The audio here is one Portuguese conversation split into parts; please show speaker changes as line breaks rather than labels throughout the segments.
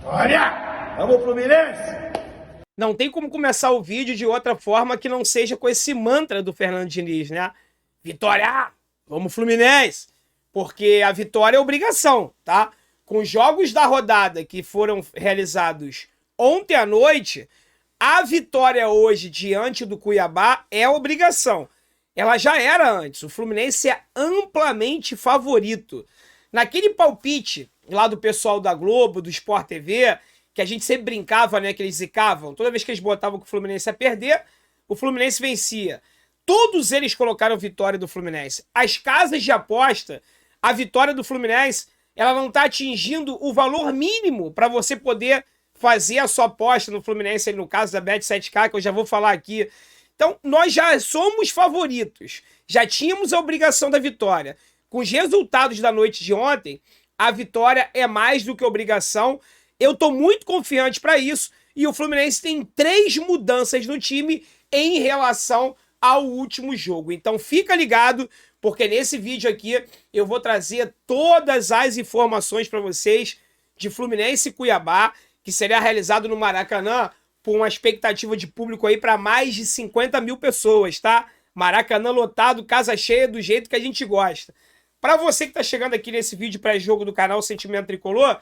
Olha! Vamos, Fluminense!
Não tem como começar o vídeo de outra forma que não seja com esse mantra do Fernando Diniz, né? Vitória! Vamos, Fluminense! Porque a vitória é obrigação, tá? Com os jogos da rodada que foram realizados ontem à noite, a vitória hoje diante do Cuiabá é obrigação. Ela já era antes. O Fluminense é amplamente favorito. Naquele palpite lá do pessoal da Globo, do Sport TV, que a gente sempre brincava, né, que eles zicavam, toda vez que eles botavam que o Fluminense ia perder, o Fluminense vencia. Todos eles colocaram vitória do Fluminense. As casas de aposta, a vitória do Fluminense, ela não está atingindo o valor mínimo para você poder fazer a sua aposta no Fluminense, no caso da Bet7K, que eu já vou falar aqui. Então, nós já somos favoritos. Já tínhamos a obrigação da vitória. Com os resultados da noite de ontem, a vitória é mais do que obrigação. Eu estou muito confiante para isso. E o Fluminense tem 3 mudanças no time em relação ao último jogo. Então, fica ligado, porque nesse vídeo aqui eu vou trazer todas as informações para vocês de Fluminense e Cuiabá, que será realizado no Maracanã por uma expectativa de público aí para mais de 50 mil pessoas, tá? Maracanã lotado, casa cheia, do jeito que a gente gosta. Para você que está chegando aqui nesse vídeo pré-jogo do canal Sentimento Tricolor,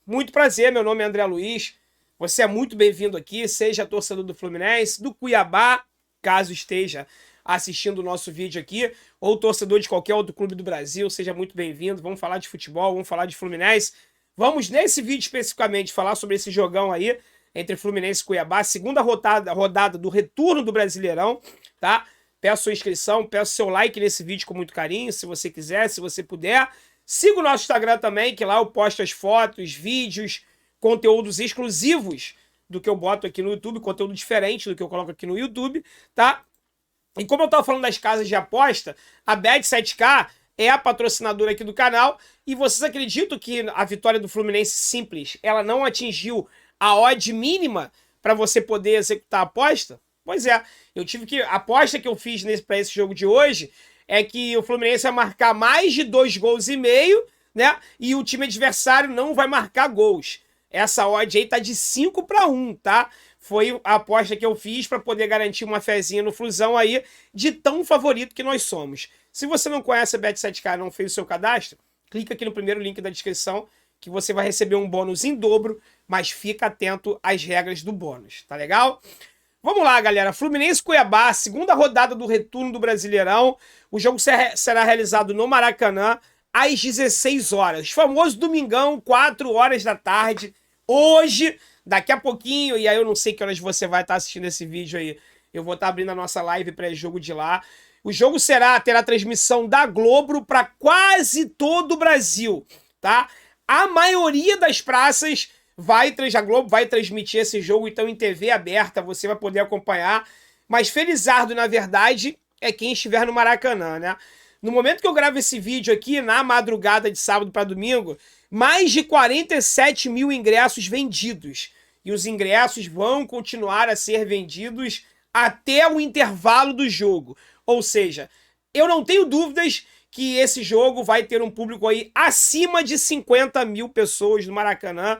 muito prazer, meu nome é André Luiz. Você é muito bem-vindo aqui, seja torcedor do Fluminense, do Cuiabá, caso esteja assistindo o nosso vídeo aqui, ou torcedor de qualquer outro clube do Brasil, seja muito bem-vindo. Vamos falar de futebol, vamos falar de Fluminense. Vamos, nesse vídeo especificamente, falar sobre esse jogão aí entre Fluminense e Cuiabá, segunda rodada do retorno do Brasileirão, tá? Peço sua inscrição, peço seu like nesse vídeo com muito carinho, se você quiser, se você puder. Siga o nosso Instagram também, que lá eu posto as fotos, vídeos, conteúdos exclusivos do que eu boto aqui no YouTube, conteúdo diferente do que eu coloco aqui no YouTube, tá? E como eu estava falando das casas de aposta, a Bet7K é a patrocinadora aqui do canal, e vocês acreditam que a vitória do Fluminense simples, ela não atingiu a odd mínima para você poder executar a aposta? Pois é, a aposta que eu fiz para esse jogo de hoje é que o Fluminense vai marcar mais de 2,5 gols, né? E o time adversário não vai marcar gols. Essa odd aí tá de 5-1, tá? Foi a aposta que eu fiz para poder garantir uma fezinha no Flusão aí, de tão favorito que nós somos. Se você não conhece a Bet7K e não fez o seu cadastro, clica aqui no primeiro link da descrição que você vai receber um bônus em dobro, mas fica atento às regras do bônus, tá legal? Vamos lá, galera. Fluminense e Cuiabá, segunda rodada do retorno do Brasileirão. O jogo será realizado no Maracanã às 16 horas. Famoso domingão, 4 horas da tarde. Hoje, daqui a pouquinho, e aí eu não sei que horas você vai estar assistindo esse vídeo aí, eu vou estar abrindo a nossa live pré-jogo de lá. O jogo terá transmissão da Globo para quase todo o Brasil, tá? A maioria das praças a Globo vai transmitir esse jogo, então em TV aberta você vai poder acompanhar. Mas felizardo, na verdade, é quem estiver no Maracanã, né? No momento que eu gravo esse vídeo aqui, na madrugada de sábado para domingo, mais de 47 mil ingressos vendidos. E os ingressos vão continuar a ser vendidos até o intervalo do jogo. Ou seja, eu não tenho dúvidas que esse jogo vai ter um público aí acima de 50 mil pessoas no Maracanã.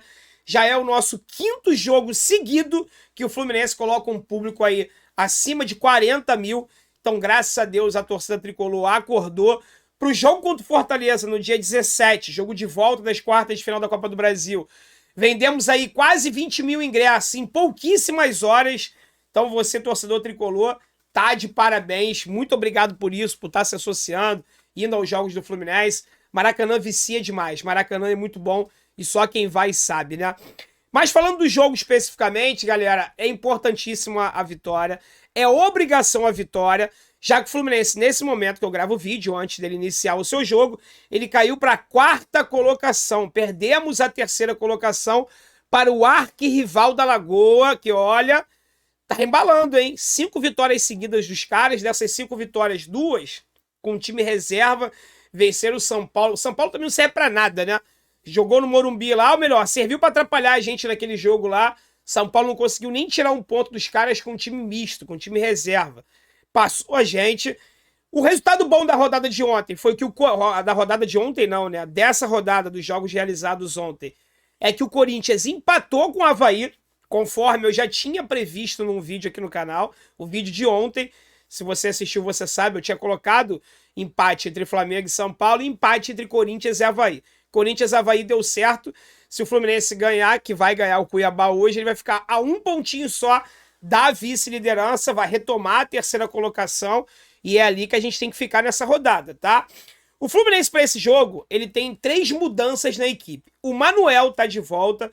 Já é o nosso 5º jogo seguido que o Fluminense coloca um público aí acima de 40 mil. Então, graças a Deus, a torcida tricolor acordou para o jogo contra o Fortaleza no dia 17, jogo de volta das quartas de final da Copa do Brasil. Vendemos aí quase 20 mil ingressos em pouquíssimas horas. Então, você, torcedor tricolor, tá de parabéns. Muito obrigado por isso, por estar se associando, indo aos jogos do Fluminense. Maracanã vicia demais. Maracanã é muito bom. E só quem vai sabe, né? Mas falando do jogo especificamente, galera, é importantíssima a vitória. É obrigação a vitória, já que o Fluminense, nesse momento que eu gravo o vídeo, antes dele iniciar o seu jogo, ele caiu para a 4ª colocação. Perdemos a 3ª colocação para o arquirrival da Lagoa, que, olha, tá embalando, hein? 5 vitórias seguidas dos caras. Dessas 5 vitórias, 2 com o time reserva, venceram o São Paulo. O São Paulo também não serve para nada, né? Jogou no Morumbi lá, ou melhor, serviu para atrapalhar a gente naquele jogo lá. São Paulo não conseguiu nem tirar um ponto dos caras com um time misto, com um time reserva. Passou a gente. O resultado bom da rodada de ontem foi que da rodada de ontem não, né? Dessa rodada dos jogos realizados ontem. é que o Corinthians empatou com o Avaí, conforme eu já tinha previsto num vídeo aqui no canal, o vídeo de ontem. Se você assistiu, você sabe, eu tinha colocado empate entre Flamengo e São Paulo e empate entre Corinthians e Avaí. Corinthians e Avaí deu certo. Se o Fluminense ganhar, que vai ganhar o Cuiabá hoje, ele vai ficar a um pontinho só da vice-liderança, vai retomar a terceira colocação e é ali que a gente tem que ficar nessa rodada, tá? O Fluminense para esse jogo, ele tem 3 mudanças na equipe. O Manuel tá de volta.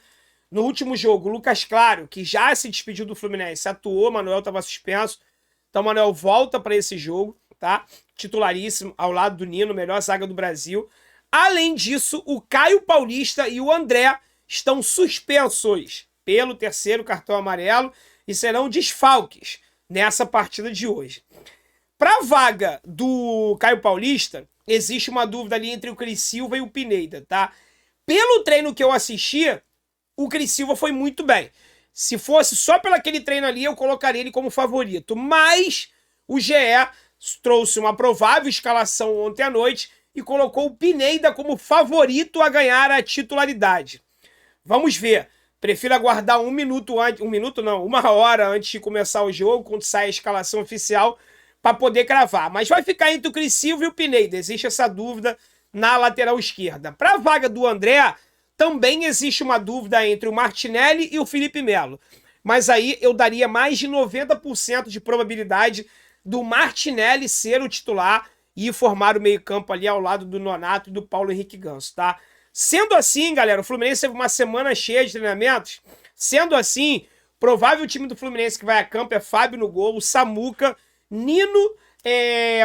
No último jogo, o Lucas Claro, que já se despediu do Fluminense, atuou, o Manuel estava suspenso. Então o Manuel volta para esse jogo, tá? Titularíssimo, ao lado do Nino, melhor zaga do Brasil. Além disso, o Caio Paulista e o André estão suspensos pelo terceiro cartão amarelo e serão desfalques nessa partida de hoje. Para a vaga do Caio Paulista, existe uma dúvida ali entre o Cris Silva e o Pineda, tá? Pelo treino que eu assisti, o Cris Silva foi muito bem. Se fosse só pelo aquele treino ali, eu colocaria ele como favorito. Mas o GE trouxe uma provável escalação ontem à noite e colocou o Pineda como favorito a ganhar a titularidade. Vamos ver. Prefiro aguardar uma hora antes de começar o jogo, quando sai a escalação oficial, para poder cravar. Mas vai ficar entre o Cris Silva e o Pineda. Existe essa dúvida na lateral esquerda. Para a vaga do André, também existe uma dúvida entre o Martinelli e o Felipe Melo. Mas aí eu daria mais de 90% de probabilidade do Martinelli ser o titular e formar o meio-campo ali ao lado do Nonato e do Paulo Henrique Ganso, tá? Sendo assim, galera, o Fluminense teve uma semana cheia de treinamentos. Sendo assim, provável time do Fluminense que vai a campo é Fábio no gol, Samuca, Nino,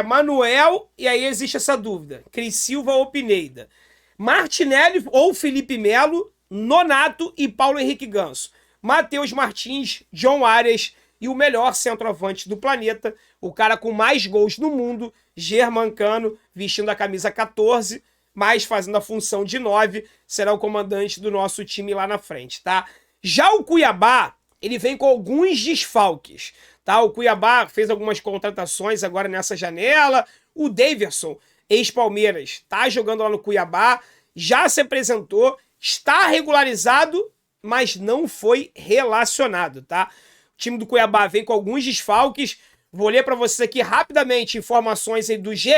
Manuel, e aí existe essa dúvida: Cris Silva ou Pineda. Martinelli ou Felipe Melo, Nonato e Paulo Henrique Ganso. Matheus Martins, John Arias e o melhor centroavante do planeta, o cara com mais gols no mundo, Germancano, vestindo a camisa 14, mas fazendo a função de 9, será o comandante do nosso time lá na frente, tá? Já o Cuiabá, ele vem com alguns desfalques, tá? O Cuiabá fez algumas contratações agora nessa janela. O Daverson, ex-Palmeiras, tá jogando lá no Cuiabá, já se apresentou, está regularizado, mas não foi relacionado, tá? O time do Cuiabá vem com alguns desfalques. Vou ler para vocês aqui rapidamente informações aí do GE,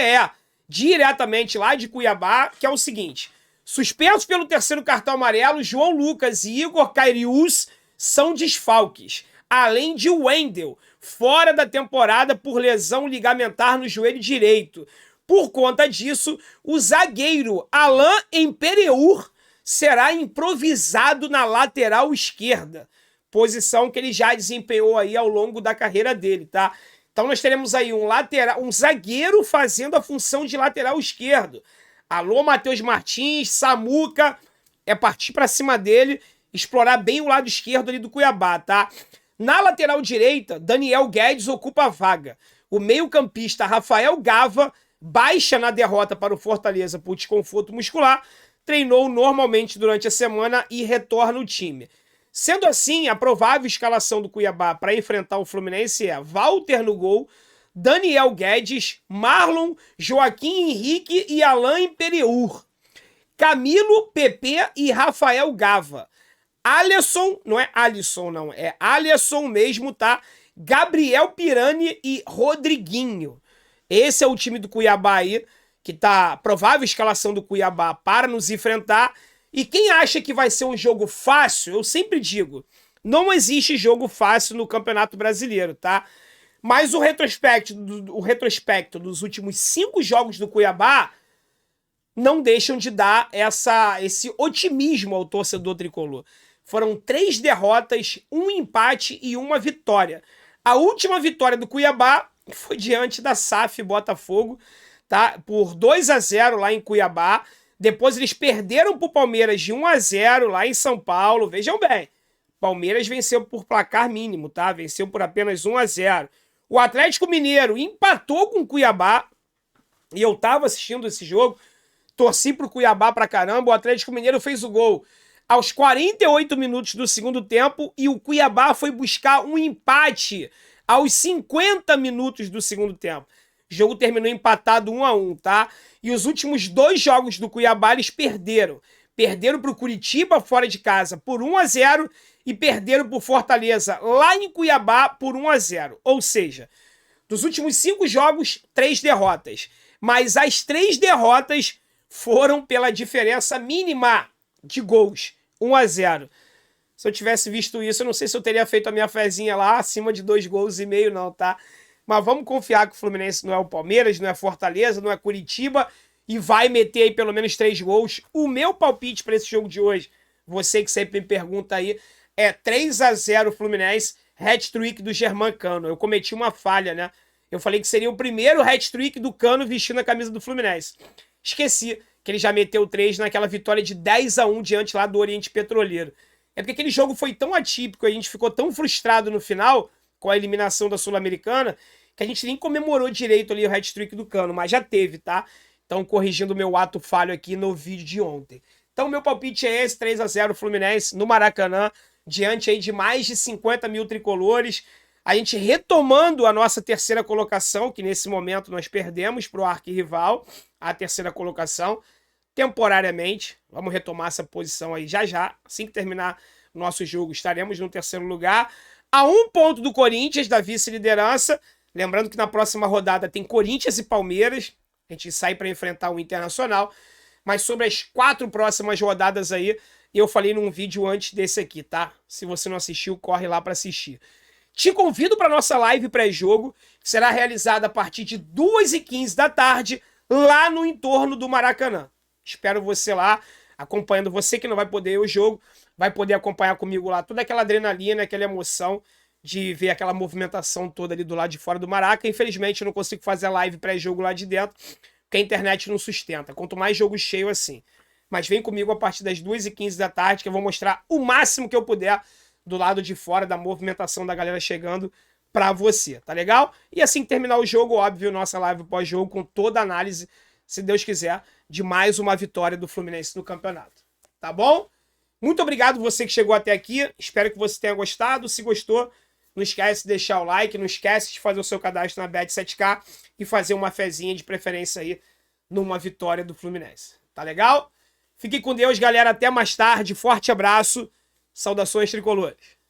diretamente lá de Cuiabá, que é o seguinte: suspensos pelo terceiro cartão amarelo, João Lucas e Igor Cairius são desfalques, além de Wendel, fora da temporada por lesão ligamentar no joelho direito. Por conta disso, o zagueiro Alain Emperiur será improvisado na lateral esquerda, posição que ele já desempenhou aí ao longo da carreira dele, tá? Então nós teremos aí um zagueiro fazendo a função de lateral esquerdo. Alô, Matheus Martins, Samuca, é partir para cima dele, explorar bem o lado esquerdo ali do Cuiabá, tá? Na lateral direita, Daniel Guedes ocupa a vaga. O meio-campista Rafael Gava baixa na derrota para o Fortaleza por desconforto muscular, treinou normalmente durante a semana e retorna ao time. Sendo assim, a provável escalação do Cuiabá para enfrentar o Fluminense é Walter no gol, Daniel Guedes, Marlon, Joaquim Henrique e Alain Imperiur, Camilo, Pepe e Rafael Gava, Alisson, não é Alisson não, é Alisson mesmo, tá? Gabriel Pirani e Rodriguinho. Esse é o time do Cuiabá aí, que tá provável escalação do Cuiabá para nos enfrentar. E quem acha que vai ser um jogo fácil, eu sempre digo, não existe jogo fácil no Campeonato Brasileiro, tá? Mas o retrospecto dos últimos 5 jogos do Cuiabá não deixam de dar esse otimismo ao torcedor tricolor. Foram 3 derrotas, 1 empate e 1 vitória. A última vitória do Cuiabá foi diante da SAF Botafogo, tá? Por 2-0 lá em Cuiabá. Depois eles perderam para o Palmeiras de 1-0 lá em São Paulo. Vejam bem, Palmeiras venceu por placar mínimo, tá? Venceu por apenas 1-0. O Atlético Mineiro empatou com o Cuiabá. E eu tava assistindo esse jogo, torci pro Cuiabá pra caramba. O Atlético Mineiro fez o gol aos 48 minutos do segundo tempo e o Cuiabá foi buscar um empate aos 50 minutos do segundo tempo. O jogo terminou empatado 1-1, tá? E os últimos 2 jogos do Cuiabá eles perderam. perderam para o Curitiba fora de casa por 1-0 e perderam para o Fortaleza lá em Cuiabá por 1-0. Ou seja, dos últimos 5 jogos, 3 derrotas. Mas as 3 derrotas foram pela diferença mínima de gols, 1-0. Se eu tivesse visto isso, eu não sei se eu teria feito a minha fezinha lá acima de 2,5 gols não, tá? Mas vamos confiar que o Fluminense não é o Palmeiras, não é Fortaleza, não é Curitiba e vai meter aí pelo menos 3 gols. O meu palpite para esse jogo de hoje, você que sempre me pergunta aí, é 3-0 Fluminense, hat-trick do Germán Cano. Eu cometi uma falha, né? Eu falei que seria o primeiro hat-trick do Cano vestindo a camisa do Fluminense. Esqueci que ele já meteu 3 naquela vitória de 10-1 diante lá do Oriente Petroleiro. É porque aquele jogo foi tão atípico, a gente ficou tão frustrado no final com a eliminação da Sul-Americana, que a gente nem comemorou direito ali o hat-trick do Cano, mas já teve, tá? Então, corrigindo o meu ato falho aqui no vídeo de ontem. Então, meu palpite é esse, 3-0 Fluminense no Maracanã, diante aí de mais de 50 mil tricolores. A gente retomando a nossa terceira colocação, que nesse momento nós perdemos para o arquirrival, a terceira colocação, temporariamente. Vamos retomar essa posição aí já já. Assim que terminar o nosso jogo, estaremos no terceiro lugar. A 1 ponto do Corinthians, da vice-liderança. Lembrando que na próxima rodada tem Corinthians e Palmeiras. A gente sai para enfrentar o Internacional. Mas sobre as 4 próximas rodadas aí, eu falei num vídeo antes desse aqui, tá? Se você não assistiu, corre lá para assistir. Te convido para nossa live pré-jogo, que será realizada a partir de 2h15 da tarde, lá no entorno do Maracanã. Espero você lá, acompanhando. Você que não vai poder ir ao jogo, vai poder acompanhar comigo lá toda aquela adrenalina, aquela emoção de ver aquela movimentação toda ali do lado de fora do Maraca. Infelizmente, eu não consigo fazer a live pré-jogo lá de dentro, porque a internet não sustenta. Quanto mais jogo cheio assim. Mas vem comigo a partir das 2h15 da tarde, que eu vou mostrar o máximo que eu puder do lado de fora da movimentação da galera chegando pra você, tá legal? E assim que terminar o jogo, óbvio, nossa live pós-jogo com toda a análise, se Deus quiser, de mais uma vitória do Fluminense no campeonato. Tá bom? Muito obrigado você que chegou até aqui. Espero que você tenha gostado. Se gostou, não esquece de deixar o like, não esquece de fazer o seu cadastro na Bet7k e fazer uma fezinha de preferência aí numa vitória do Fluminense. Tá legal? Fique com Deus, galera. Até mais tarde. Forte abraço. Saudações tricolores.